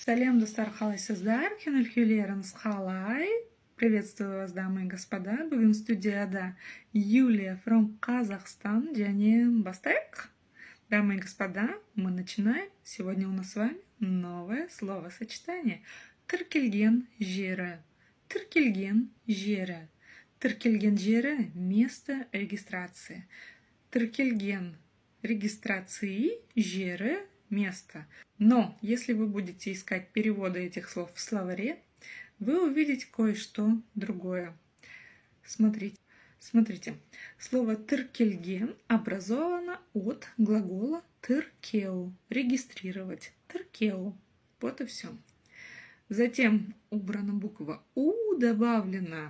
Салем достар халайсыздар, кенелхюлерен халай. Приветствую вас, дамы и господа. Бүгін студияда Юлия from Казахстан, және бастайық. Дамы и господа, мы начинаем. Сегодня у нас с вами новое словосочетание. Тіркелген жері. Тіркелген жері. Тіркелген жері – место регистрации. Тіркелген регистрации жері – место. Но если вы будете искать переводы этих слов в словаре, вы увидите кое-что другое. Смотрите. Слово «тіркелген» образовано от глагола «тіркеу» – регистрировать. «Тіркеу». Вот и все. Затем убрана буква «у», добавлен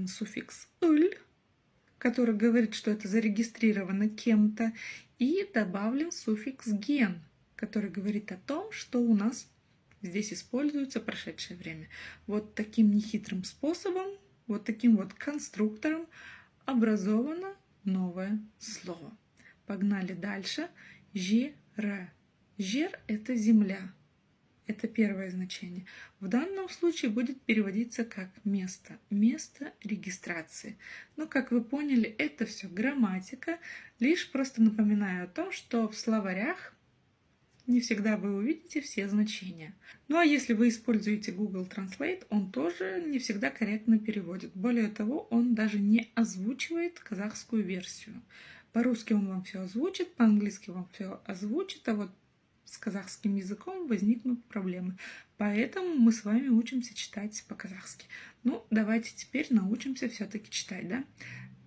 суффикс «ыль», который говорит, что это зарегистрировано кем-то, и добавлен суффикс «ген», который говорит о том, что у нас здесь используется прошедшее время. Вот таким нехитрым способом, вот таким вот конструктором образовано новое слово. Погнали дальше. Жера. Жер – это земля. Это первое значение. В данном случае будет переводиться как место. Место регистрации. Но, как вы поняли, это все грамматика. Лишь просто напоминаю о том, что в словарях не всегда вы увидите все значения. Ну а если вы используете Google Translate, он тоже не всегда корректно переводит. Более того, он даже не озвучивает казахскую версию. По-русски он вам все озвучит, по-английски вам все озвучит, а вот с казахским языком возникнут проблемы. Поэтому мы с вами учимся читать по-казахски. Ну, давайте теперь научимся все-таки читать, да?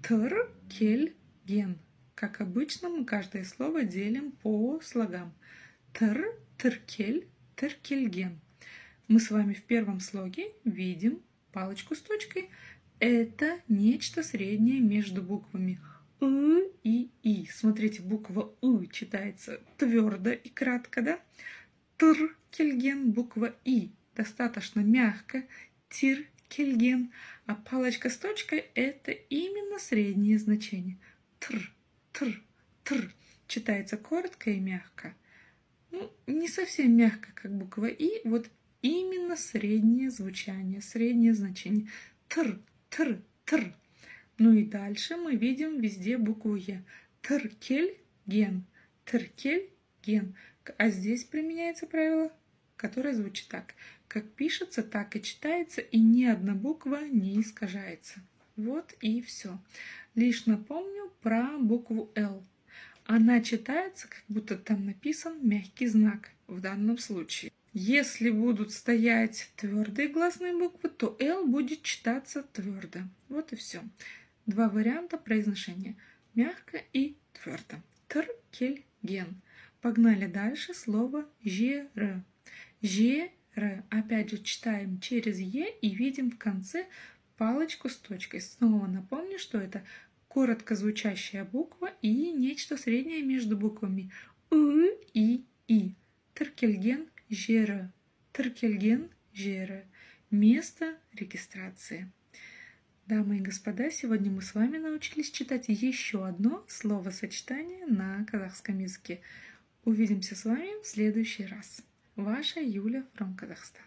Тіркелген. Как обычно, мы каждое слово делим по слогам. Тіркель, тіркелген. Мы с вами в первом слоге видим палочку с точкой. Это нечто среднее между буквами и И. Смотрите, буква И читается твердо и кратко, да? Тіркелген, буква И достаточно мягко. Тіркелген. А палочка с точкой – это именно среднее значение. Тр. Читается коротко и мягко. Ну, не совсем мягко, как буква И. Вот именно среднее звучание, среднее значение. Тр. Ну и дальше мы видим везде букву Е. Тіркелген. Тіркелген. А здесь применяется правило, которое звучит так. Как пишется, так и читается, и ни одна буква не искажается. Вот и все. Лишь напомню про букву Л. Она читается, как будто там написан мягкий знак в данном случае. Если будут стоять твердые гласные буквы, то Л будет читаться твердо. Вот и все. Два варианта произношения. Мягко и твердо. Тіркелген. Погнали дальше. Слово жері. Жері. Опять же читаем через Е и видим в конце палочку с точкой. Снова напомню, что это коротко звучащая буква и нечто среднее между буквами и И. Тіркелген жері. Тіркелген жері. Место регистрации. Дамы и господа, сегодня мы с вами научились читать еще одно словосочетание на казахском языке. Увидимся с вами в следующий раз. Ваша Юля from Казахстан.